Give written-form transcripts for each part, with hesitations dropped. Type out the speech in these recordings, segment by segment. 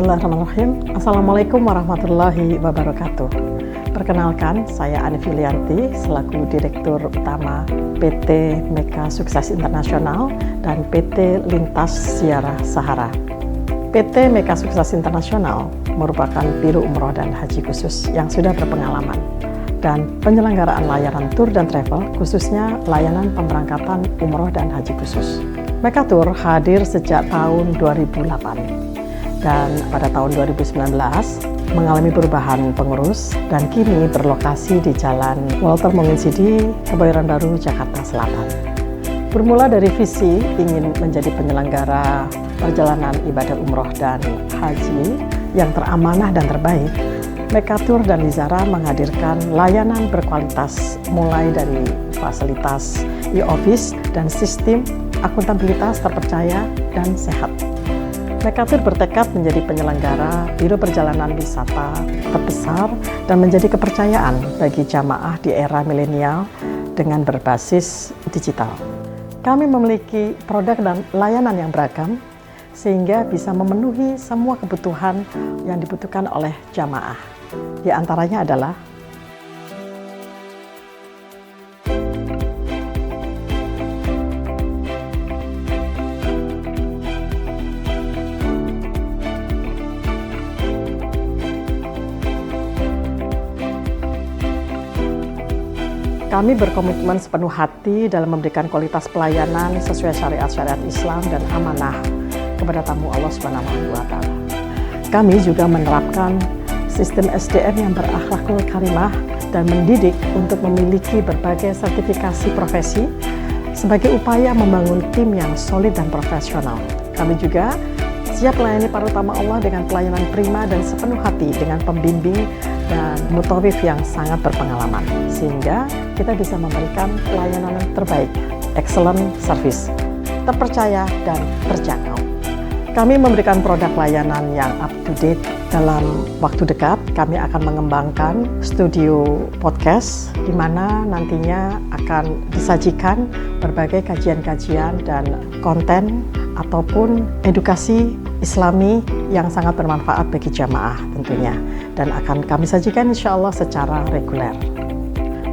Bismillahirrahmanirrahim. Assalamualaikum warahmatullahi wabarakatuh. Perkenalkan, saya Ani Filianti selaku Direktur Utama PT Mega Sukses Internasional dan PT Lintas Ziarah Sahara. PT Mega Sukses Internasional merupakan biro umroh dan haji khusus yang sudah berpengalaman dan penyelenggaraan layanan tur dan travel, khususnya layanan pemberangkatan umroh dan haji khusus. Mega Tour hadir sejak tahun 2008. Dan pada tahun 2019 mengalami perubahan pengurus dan kini berlokasi di Jalan Walter Monginsidi, Kebayoran Baru, Jakarta Selatan. Bermula dari visi ingin menjadi penyelenggara perjalanan ibadah umroh dan haji yang teramanah dan terbaik, Mega Tour dan Lizara menghadirkan layanan berkualitas mulai dari fasilitas e-office dan sistem akuntabilitas terpercaya dan sehat. Mega Tour bertekad menjadi penyelenggara biro perjalanan wisata terbesar dan menjadi kepercayaan bagi jamaah di era milenial dengan berbasis digital. Kami memiliki produk dan layanan yang beragam sehingga bisa memenuhi semua kebutuhan yang dibutuhkan oleh jamaah. Di antaranya adalah kami berkomitmen sepenuh hati dalam memberikan kualitas pelayanan sesuai syariat-syariat Islam dan amanah kepada tamu Allah Subhanahu wa Ta'ala. Kami juga menerapkan sistem SDM yang berakhlakul karimah dan mendidik untuk memiliki berbagai sertifikasi profesi sebagai upaya membangun tim yang solid dan profesional. Kami juga siap melayani para tamu Allah dengan pelayanan prima dan sepenuh hati dengan pembimbing dan mutawif yang sangat berpengalaman, sehingga kita bisa memberikan pelayanan yang terbaik, excellent service, terpercaya dan terjangkau. Kami memberikan produk layanan yang up to date. Dalam waktu dekat, kami akan mengembangkan studio podcast di mana nantinya akan disajikan berbagai kajian-kajian dan konten ataupun edukasi Islami yang sangat bermanfaat bagi jamaah tentunya, dan akan kami sajikan insya Allah secara reguler.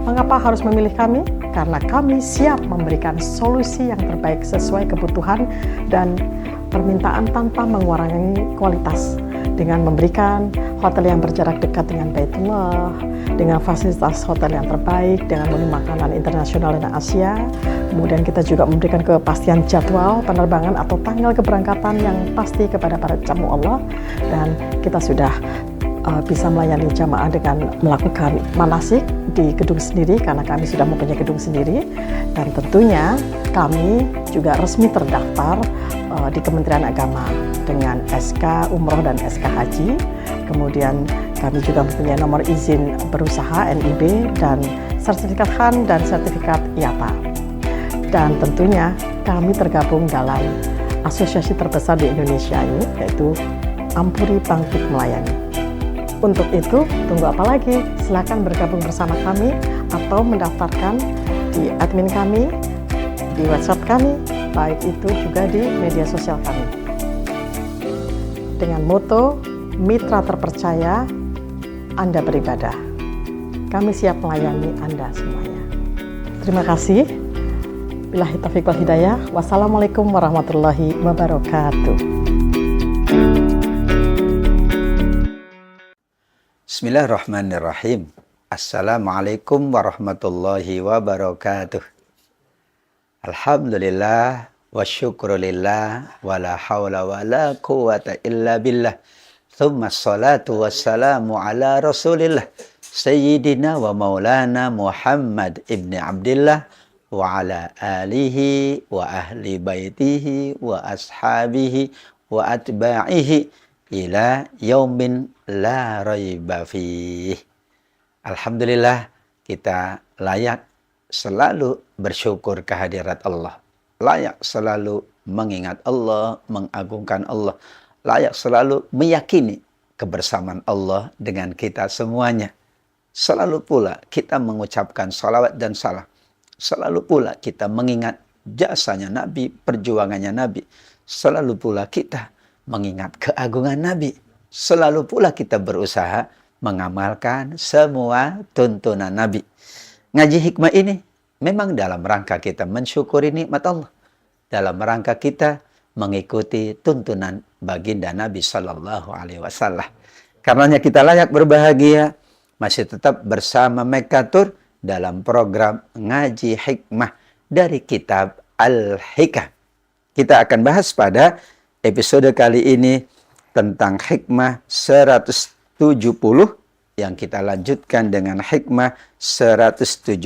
Mengapa harus memilih kami? Karena kami siap memberikan solusi yang terbaik sesuai kebutuhan dan permintaan tanpa mengurangi kualitas, dengan memberikan hotel yang berjarak dekat dengan Baitullah, dengan fasilitas hotel yang terbaik, dengan menu makanan internasional dan Asia. Kemudian kita juga memberikan kepastian jadwal penerbangan atau tanggal keberangkatan yang pasti kepada para tamu Allah, dan kita sudah bisa melayani jamaah dengan melakukan manasik di gedung sendiri karena kami sudah mempunyai gedung sendiri, dan tentunya kami juga resmi terdaftar di Kementerian Agama dengan SK Umroh dan SK Haji. Kemudian kami juga mempunyai nomor izin berusaha NIB dan sertifikat HAN dan sertifikat IATA. Dan tentunya kami tergabung dalam asosiasi terbesar di Indonesia ini, yaitu Ampuri Bangkit Melayani. Untuk itu, tunggu apa lagi? Silakan bergabung bersama kami atau mendaftarkan di admin kami, di website kami, baik itu juga di media sosial kami. Dengan moto, mitra terpercaya, Anda beribadah. Kami siap melayani Anda semuanya. Terima kasih. Billahi taufiq wal hidayah. Wassalamualaikum warahmatullahi wabarakatuh. Bismillahirrahmanirrahim. Assalamualaikum warahmatullahi wabarakatuh. Alhamdulillah wa syukrulillah wa la hawla wa la quwata illa billah. Thumma salatu wassalamu ala rasulillah Sayyidina wa maulana Muhammad ibn Abdillah wa ala alihi wa ahli baitihi wa ashabihi wa atba'ihi ila yaumin la raiba fih. Alhamdulillah, kita layak selalu bersyukur kehadirat Allah, layak selalu mengingat Allah, mengagungkan Allah, layak selalu meyakini kebersamaan Allah dengan kita semuanya. Selalu pula kita mengucapkan salawat dan salam. Selalu pula kita mengingat jasanya Nabi, perjuangannya Nabi. Selalu pula kita mengingat keagungan Nabi Selalu pula kita berusaha mengamalkan semua tuntunan Nabi. Ngaji hikmah ini memang dalam rangka kita mensyukuri nikmat Allah. Dalam rangka kita mengikuti tuntunan baginda Nabi Sallallahu Alaihi Wasallam. Karenanya kita layak berbahagia masih tetap bersama Mekatur dalam program Ngaji Hikmah dari kitab Al-Hikam. Kita akan bahas pada episode kali ini tentang hikmah 170 yang kita lanjutkan dengan hikmah 171.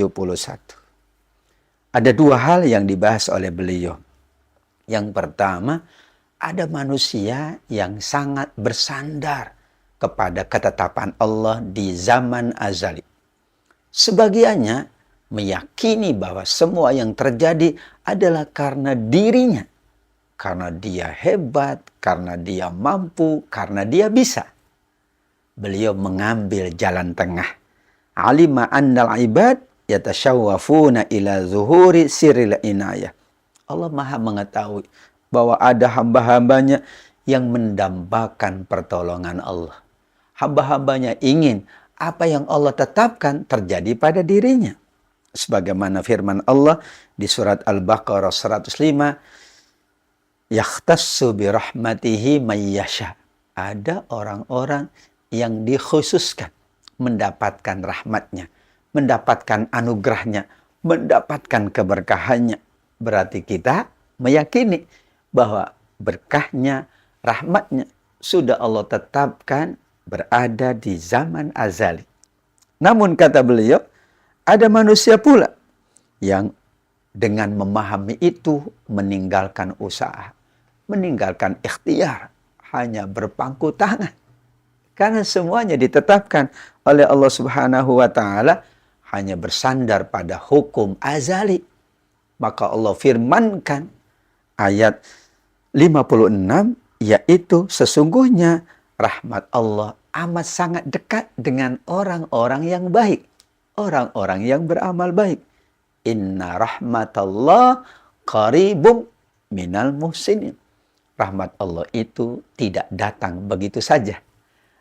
Ada dua hal yang dibahas oleh beliau. Yang pertama, ada manusia yang sangat bersandar kepada ketetapan Allah di zaman azali. Sebagiannya meyakini bahwa semua yang terjadi adalah karena dirinya. Karena dia hebat, karena dia mampu, karena dia bisa. Beliau mengambil jalan tengah. Alima annal ibad yatashawwafuna ila zuhuri sirril inayah. Allah Maha mengetahui bahwa ada hamba-hambanya yang mendambakan pertolongan Allah. Hamba-hambanya ingin apa yang Allah tetapkan terjadi pada dirinya. Sebagaimana firman Allah di surat Al-Baqarah 105, yakhtassu bi rahmatihi may yasha. Ada orang-orang yang dikhususkan mendapatkan rahmatnya, mendapatkan anugerahnya, mendapatkan keberkahannya. Berarti kita meyakini bahwa berkahnya, rahmatnya sudah Allah tetapkan berada di zaman azali. Namun kata beliau, ada manusia pula yang dengan memahami itu meninggalkan usaha, meninggalkan ikhtiar, hanya berpangku tangan. Karena semuanya ditetapkan oleh Allah Subhanahu wa taala, hanya bersandar pada hukum azali. Maka Allah firmankan ayat 56, yaitu sesungguhnya rahmat Allah amat sangat dekat dengan orang-orang yang baik, orang-orang yang beramal baik. Inna rahmatallah qaribum minal muhsinin. Rahmat Allah itu tidak datang begitu saja.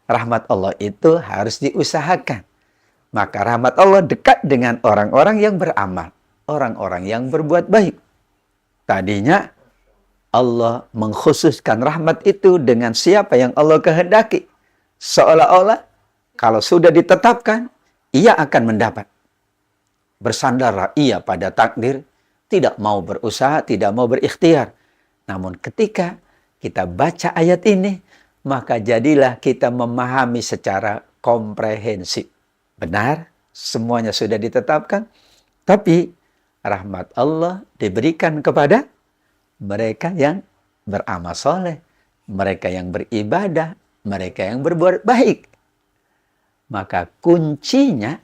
Rahmat Allah itu harus diusahakan. Maka rahmat Allah dekat dengan orang-orang yang beramal, orang-orang yang berbuat baik. Tadinya Allah mengkhususkan rahmat itu dengan siapa yang Allah kehendaki. Seolah-olah kalau sudah ditetapkan, ia akan mendapat. Bersandarlah ia pada takdir, tidak mau berusaha, tidak mau berikhtiar. Namun ketika kita baca ayat ini, maka jadilah kita memahami secara komprehensif. Benar, semuanya sudah ditetapkan, tapi rahmat Allah diberikan kepada mereka yang beramal soleh, mereka yang beribadah, mereka yang berbuat baik. Maka kuncinya,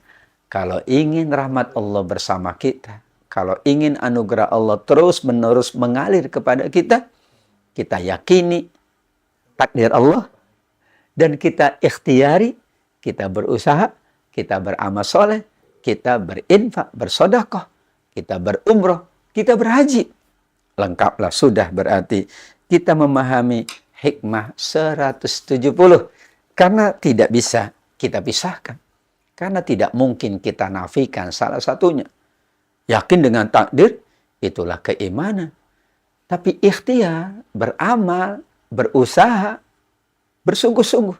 kalau ingin rahmat Allah bersama kita, kalau ingin anugerah Allah terus-menerus mengalir kepada kita, kita yakini takdir Allah, dan kita ikhtiari, kita berusaha, kita beramal soleh, kita berinfak, bersedekah, kita berumroh, kita berhaji. Lengkaplah sudah, berarti kita memahami hikmah 170. Karena tidak bisa kita pisahkan. Karena tidak mungkin kita nafikan salah satunya. Yakin dengan takdir, itulah keimanan. Tapi ikhtiar, beramal, berusaha, bersungguh-sungguh,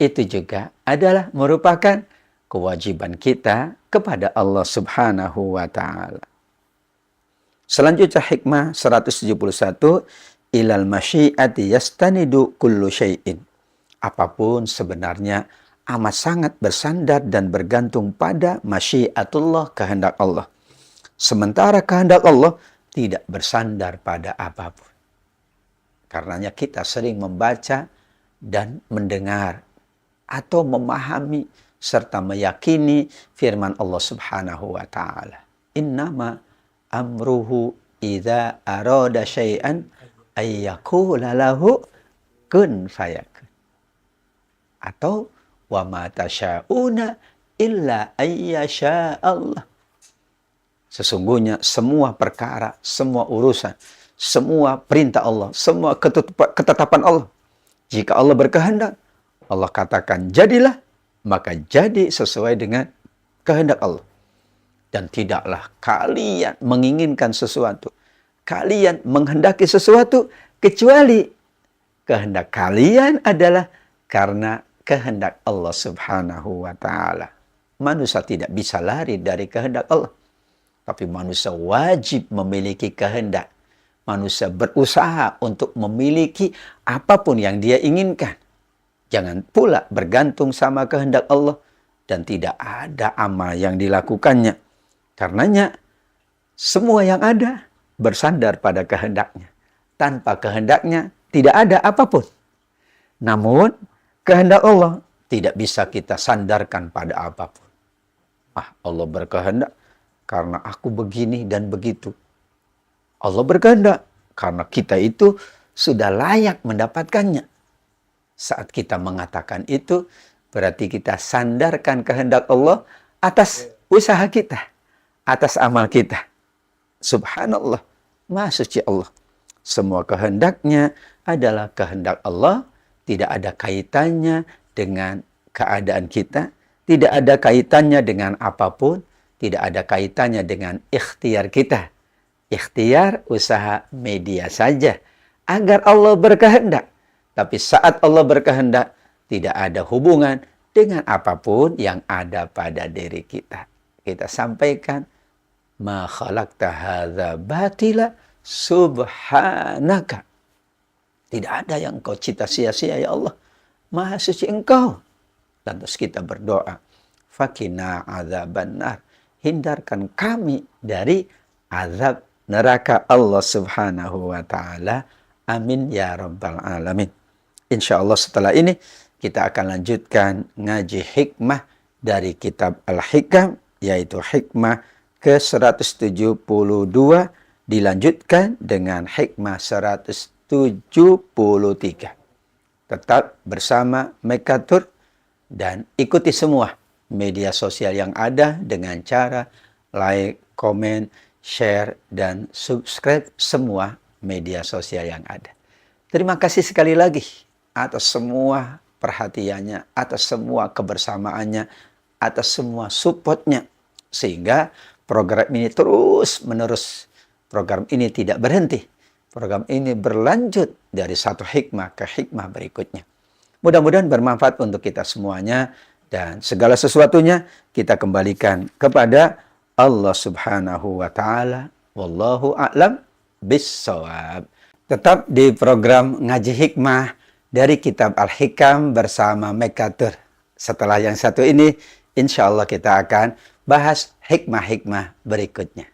itu juga adalah merupakan kewajiban kita kepada Allah Subhanahu wa ta'ala. Selanjutnya hikmah 171, ilal masyiati yastanidu kullu syai'in. Apapun sebenarnya amat sangat bersandar dan bergantung pada masyiatullah, kehendak Allah. Sementara kehendak Allah tidak bersandar pada apapun. Karenanya kita sering membaca dan mendengar atau memahami serta meyakini firman Allah Subhanahu wa ta'ala. Innama amruhu idza arada syai'an ayyaqula lahu kun fayakun. Atau wa ma tasya'una illa ayyasha Allah. Sesungguhnya semua perkara, semua urusan, semua perintah Allah, semua ketetapan Allah, jika Allah berkehendak, Allah katakan jadilah, maka jadi sesuai dengan kehendak Allah. Dan tidaklah kalian menginginkan sesuatu, kalian menghendaki sesuatu, kecuali kehendak kalian adalah karena kehendak Allah Subhanahu wa Ta'ala. Manusia tidak bisa lari dari kehendak Allah, tapi manusia wajib memiliki kehendak. Manusia berusaha untuk memiliki apapun yang dia inginkan. Jangan pula bergantung sama kehendak Allah dan tidak ada amal yang dilakukannya. Karenanya semua yang ada bersandar pada kehendaknya. Tanpa kehendaknya tidak ada apapun. Namun kehendak Allah tidak bisa kita sandarkan pada apapun. Allah berkehendak karena aku begini dan begitu. Allah berkehendak karena kita itu sudah layak mendapatkannya. Saat kita mengatakan itu, berarti kita sandarkan kehendak Allah atas usaha kita, atas amal kita. Subhanallah, Maha Suci Allah. Semua kehendaknya adalah kehendak Allah, tidak ada kaitannya dengan keadaan kita, tidak ada kaitannya dengan apapun, tidak ada kaitannya dengan ikhtiar kita. Ikhtiar, usaha media saja, agar Allah berkehendak. Tapi saat Allah berkehendak, tidak ada hubungan dengan apapun yang ada pada diri kita. Kita sampaikan, ma khalaqta hadza batila subhanaka. Tidak ada yang engkau cipta sia-sia ya Allah. Maha suci engkau. Lantas kita berdoa, fakina azabannar. Hindarkan kami dari azab neraka Allah Subhanahu wa Ta'ala. Amin ya rabbal alamin. Insya Allah setelah ini kita akan lanjutkan ngaji hikmah dari kitab Al-Hikam, yaitu hikmah ke-172, dilanjutkan dengan hikmah 173. Tetap bersama Mekatur dan ikuti semua media sosial yang ada dengan cara like, komen, share, dan subscribe semua media sosial yang ada. Terima kasih sekali lagi atas semua perhatiannya, atas semua kebersamaannya, atas semua supportnya. Sehingga program ini terus menerus. Program ini tidak berhenti. Program ini berlanjut dari satu hikmah ke hikmah berikutnya. Mudah-mudahan bermanfaat untuk kita semuanya. Dan segala sesuatunya kita kembalikan kepada Allah Subhanahu wa Ta'ala. Wallahu a'lam bissawab. Tetap di program Ngaji Hikmah dari kitab Al-Hikam bersama Mekatur. Setelah yang satu ini, insya Allah kita akan bahas hikmah-hikmah berikutnya.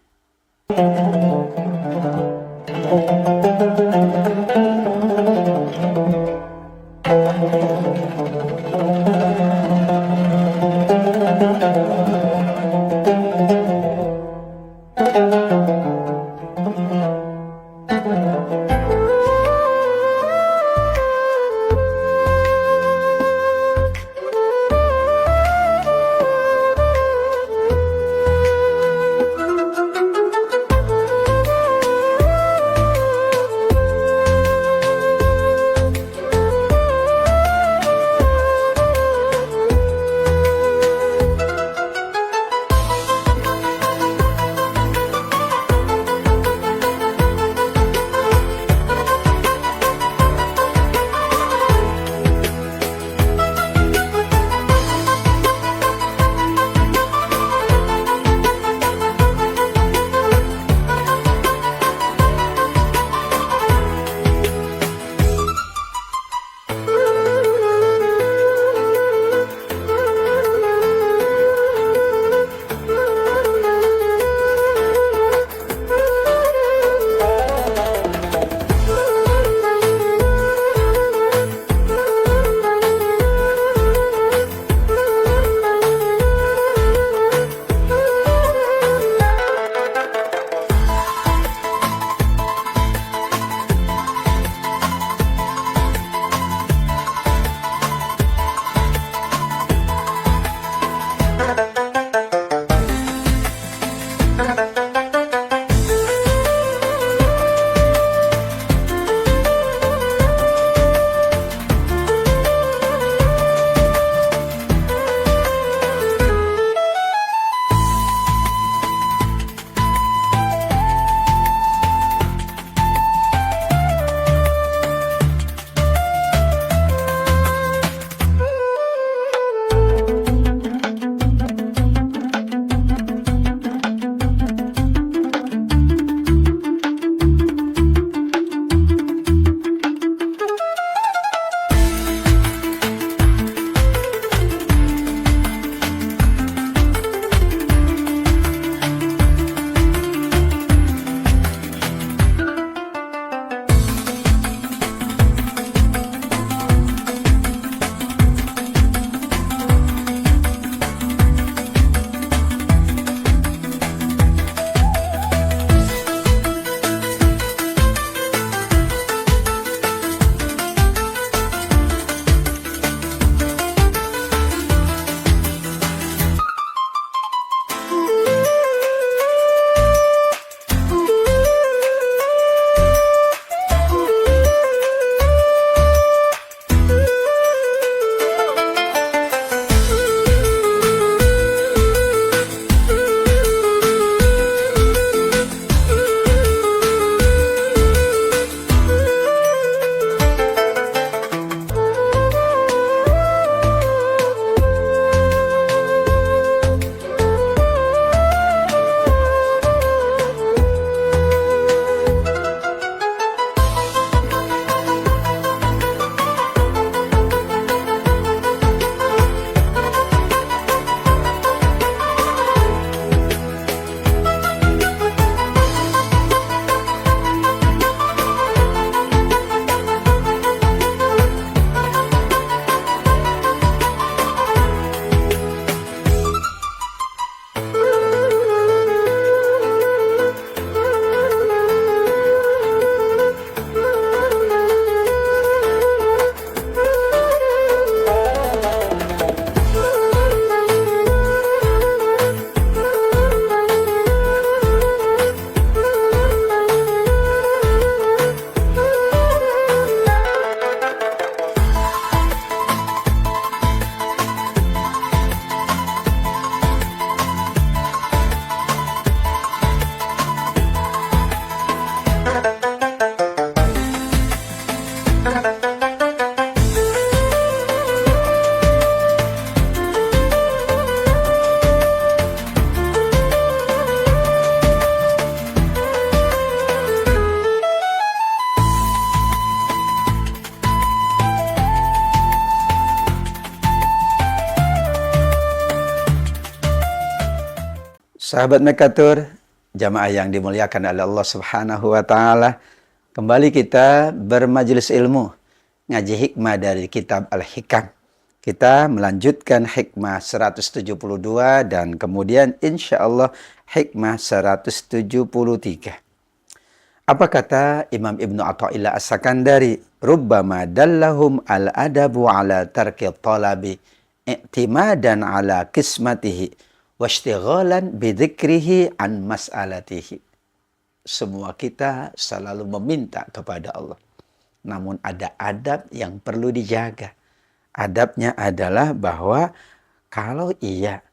Sahabat Mekatur, jamaah yang dimuliakan oleh Allah Subhanahu wa taala, kembali kita bermajelis ilmu, ngaji hikmah dari kitab Al-Hikam. Kita melanjutkan hikmah 172 dan kemudian insya Allah hikmah 173. Apa kata Imam Ibnu Athaillah As-Sakandari? Rubbama dallahum al-adabu ala tarki talabi i'timadan ala kismatihi washtighalan bidzikrihi an mas'alatihi. Semua kita selalu meminta kepada Allah. Namun ada adab yang perlu dijaga. Adabnya adalah bahwa kalau ia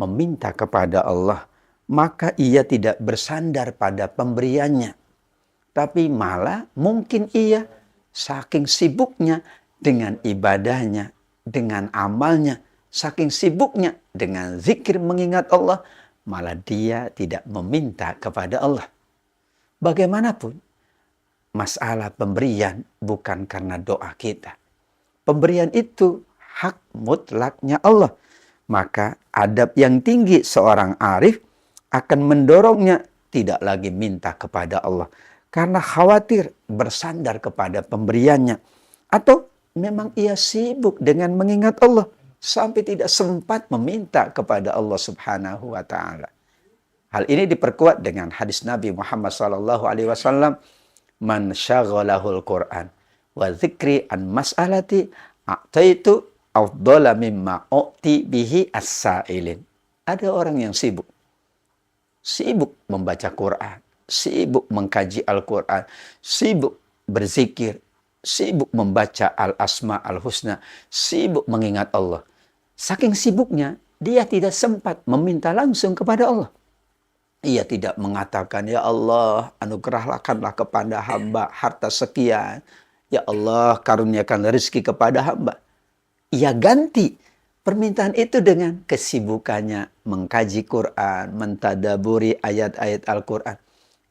meminta kepada Allah, maka ia tidak bersandar pada pemberiannya. Tapi malah mungkin ia saking sibuknya dengan ibadahnya, dengan amalnya, saking sibuknya dengan zikir mengingat Allah, malah dia tidak meminta kepada Allah. Bagaimanapun, masalah pemberian bukan karena doa kita. Pemberian itu hak mutlaknya Allah. Maka adab yang tinggi seorang arif akan mendorongnya tidak lagi minta kepada Allah. Karena khawatir bersandar kepada pemberiannya. Atau memang ia sibuk dengan mengingat Allah. Sampai tidak sempat meminta kepada Allah Subhanahu wa taala. Hal ini diperkuat dengan hadis Nabi Muhammad SAW, "Man syaghalahul Qur'an wa dzikri an mas'alati a'taitu afdhala mimma u'ti bihi as-sa'ilin." Ada orang yang sibuk membaca Quran, sibuk mengkaji Al-Quran, sibuk berzikir, sibuk membaca Al-Asma Al-Husna, sibuk mengingat Allah. Saking sibuknya, dia tidak sempat meminta langsung kepada Allah. Ia tidak mengatakan, "Ya Allah, anugerahkanlah kepada hamba harta sekian. Ya Allah, karuniakan rezeki kepada hamba." Ia ganti permintaan itu dengan kesibukannya mengkaji Quran, mentadaburi ayat-ayat Al-Quran.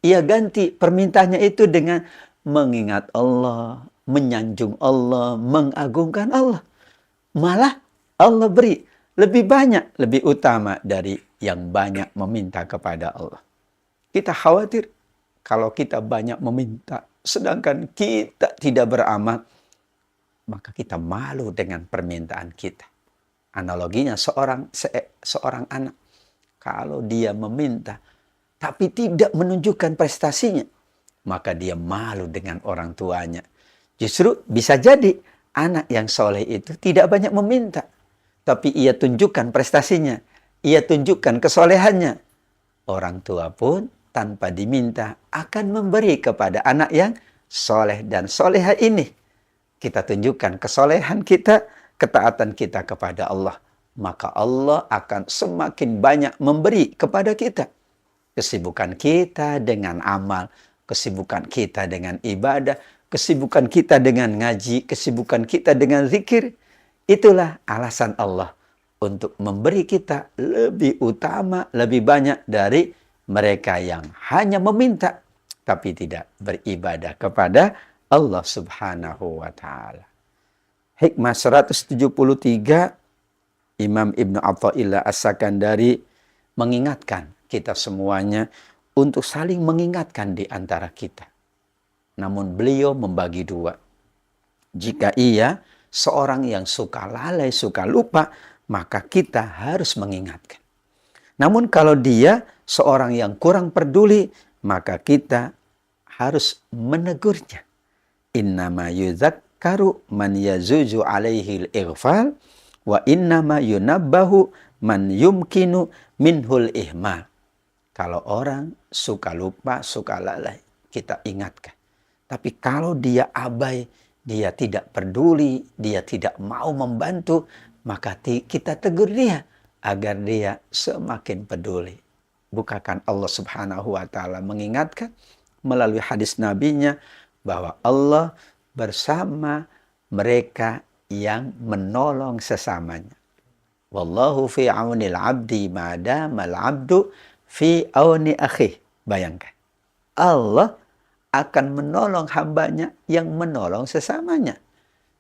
Ia ganti permintaannya itu dengan mengingat Allah, menyanjung Allah, mengagungkan Allah. Malah Allah beri lebih banyak, lebih utama dari yang banyak meminta kepada Allah. Kita khawatir kalau kita banyak meminta, sedangkan kita tidak beramal, maka kita malu dengan permintaan kita. Analoginya seorang anak, kalau dia meminta, tapi tidak menunjukkan prestasinya, maka dia malu dengan orang tuanya. Justru bisa jadi anak yang soleh itu tidak banyak meminta, tapi ia tunjukkan prestasinya, ia tunjukkan kesolehannya. Orang tua pun tanpa diminta akan memberi kepada anak yang soleh dan soleha ini. Kita tunjukkan kesolehan kita, ketaatan kita kepada Allah. Maka Allah akan semakin banyak memberi kepada kita. Kesibukan kita dengan amal, kesibukan kita dengan ibadah, kesibukan kita dengan ngaji, kesibukan kita dengan zikir, itulah alasan Allah untuk memberi kita lebih utama, lebih banyak dari mereka yang hanya meminta tapi tidak beribadah kepada Allah Subhanahu wa taala. Hikmah 173, Imam Ibnu Athaillah As-Sakandari mengingatkan kita semuanya untuk saling mengingatkan di antara kita. Namun beliau membagi dua. Jika ia seorang yang suka lalai, suka lupa, maka kita harus mengingatkan. Namun kalau dia seorang yang kurang peduli, maka kita harus menegurnya. Innama yuzakkaru man yazuzu alaihi al-ighfal wa innama yunabbahu man yumkinu minhul ihmal. Kalau orang suka lupa, suka lalai, kita ingatkan. Tapi kalau dia abai, dia tidak peduli, dia tidak mau membantu, maka kita tegur dia agar dia semakin peduli. Bukakan Allah Subhanahu wa taala mengingatkan melalui hadis nabinya bahwa Allah bersama mereka yang menolong sesamanya. Wallahu fi aunil abdi madamal abdu fi auni akhih. Bayangkan. Allah akan menolong hambanya yang menolong sesamanya.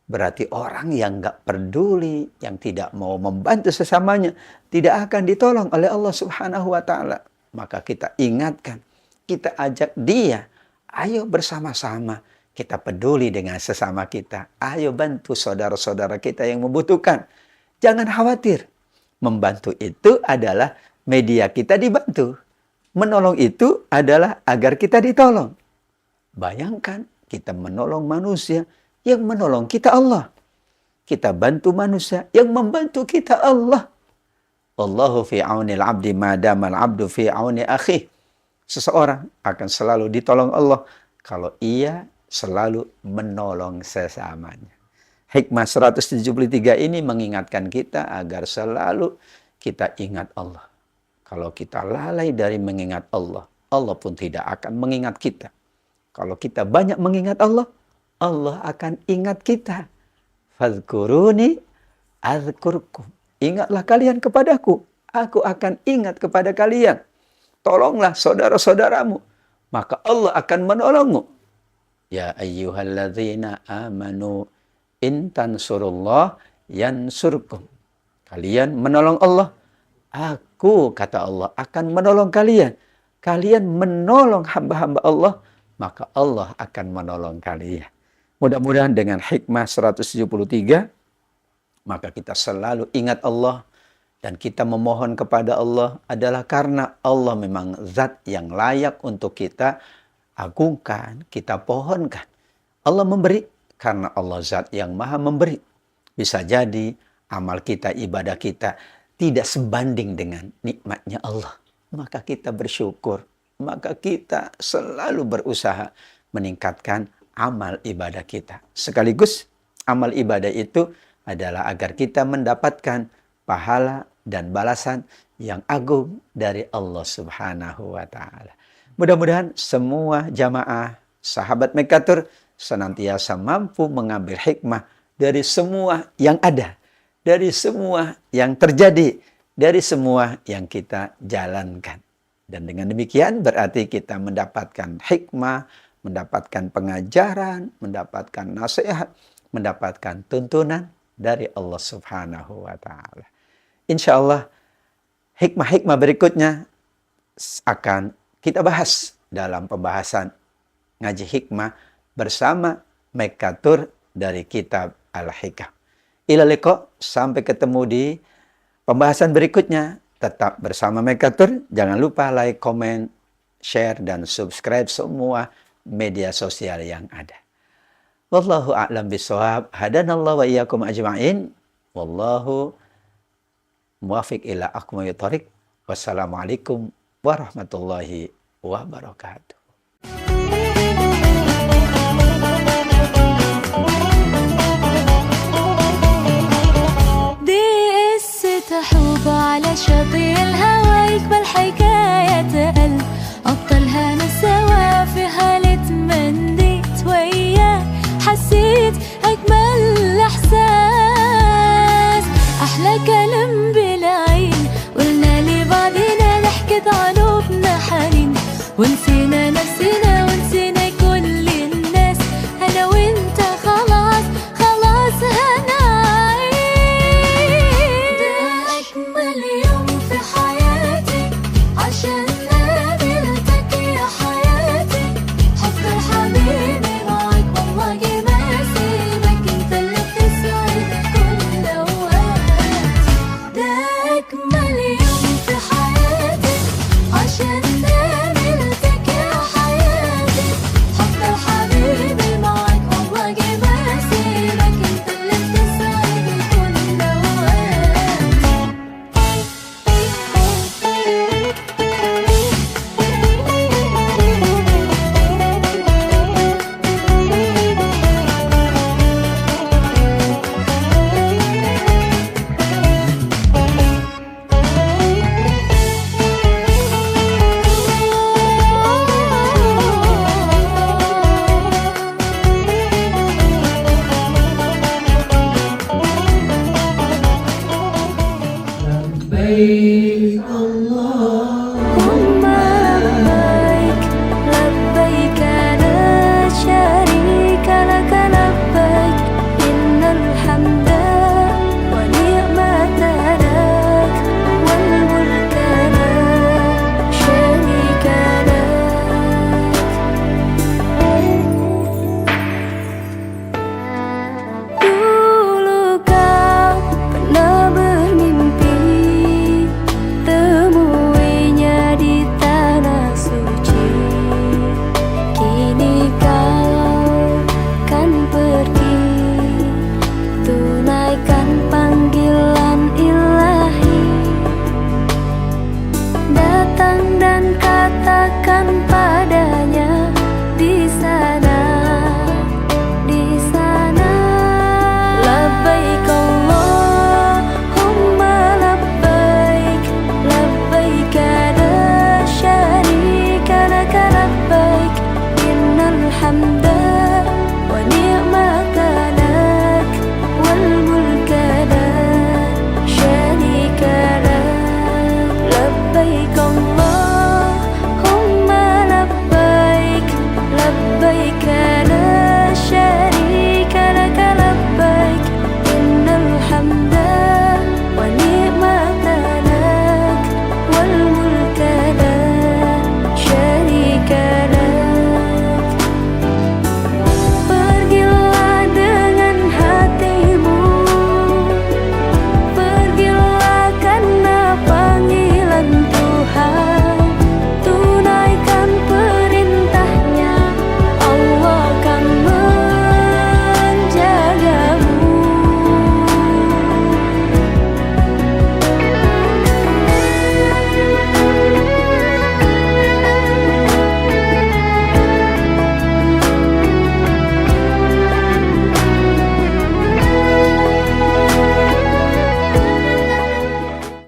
Berarti orang yang nggak peduli, yang tidak mau membantu sesamanya, tidak akan ditolong oleh Allah Subhanahu wa taala. maka kita ingatkan, kita ajak dia, ayo bersama-sama kita peduli dengan sesama kita. Ayo bantu saudara-saudara kita yang membutuhkan. Jangan khawatir. Membantu itu adalah media kita dibantu. Menolong itu adalah agar kita ditolong. Bayangkan kita menolong manusia, yang menolong kita Allah. Kita bantu manusia, yang membantu kita Allah. Allahu fi aunil abdi madamal abdu fi auni akhih. Seseorang akan selalu ditolong Allah kalau ia selalu menolong sesamanya. Hikmah 173 ini mengingatkan kita agar selalu kita ingat Allah. Kalau kita lalai dari mengingat Allah, Allah pun tidak akan mengingat kita. Kalau kita banyak mengingat Allah, Allah akan ingat kita. Fadhkuruni azkurkum. Ingatlah kalian kepadaku, aku akan ingat kepada kalian. Tolonglah saudara-saudaramu, maka Allah akan menolongmu. Ya ayyuhalladzina amanu in tansurullah yansurkum. Kalian menolong Allah, aku, kata Allah, akan menolong kalian. Kalian menolong hamba-hamba Allah, maka Allah akan menolong kalian. Mudah-mudahan dengan hikmah 173, maka kita selalu ingat Allah, dan kita memohon kepada Allah adalah karena Allah memang zat yang layak untuk kita agungkan, kita pohonkan. Allah memberi karena Allah zat yang maha memberi. Bisa jadi amal kita, ibadah kita tidak sebanding dengan nikmatnya Allah. Maka kita bersyukur. Maka kita selalu berusaha meningkatkan amal ibadah kita. Sekaligus amal ibadah itu adalah agar kita mendapatkan pahala dan balasan yang agung dari Allah Subhanahu wa ta'ala. Mudah-mudahan semua jamaah sahabat Mekatur senantiasa mampu mengambil hikmah dari semua yang ada, dari semua yang terjadi, dari semua yang kita jalankan. Dan dengan demikian berarti kita mendapatkan hikmah, mendapatkan pengajaran, mendapatkan nasihat, mendapatkan tuntunan dari Allah Subhanahu wa ta'ala. Insya Allah hikmah-hikmah berikutnya akan kita bahas dalam pembahasan ngaji hikmah bersama Mekatur dari kitab Al-Hikam. Ila liqa, sampai ketemu di pembahasan berikutnya. Tetap bersama Mekatur. Jangan lupa like, comment, share, dan subscribe semua media sosial yang ada. Wallahu a'lam bishawab. Hadanallahu wa iyyakum ajma'in. Wallahu muwafiq ila aqwamit thoriq. Wassalamualaikum warahmatullahi wabarakatuh. دي قصة حب على شاطئ الهوى، يقبل حكاية قلب أبطالها ناس سوا، في حالة منديت وياه حسيت أجمل إحساس، أحلى كلام بالعين قلنا لبعضنا، نحكي قلوبنا حنين ونسينا نفسنا ونسينا كل الناس، أنا وإنت خلاص خلاص هنعيش. ده أجمل يوم في حياتي عشان قابلتك يا حياتي، هفضل حبيبي معاك والله ما سيبك، انت اللي بتسعد كل أوقاتي. ده أجمل يوم في حياتي عشان قابلتك يا حياتي، هفضل حبيبي معاك والله ما سيبك، انت اللي بتسعد كل لبيك اللهم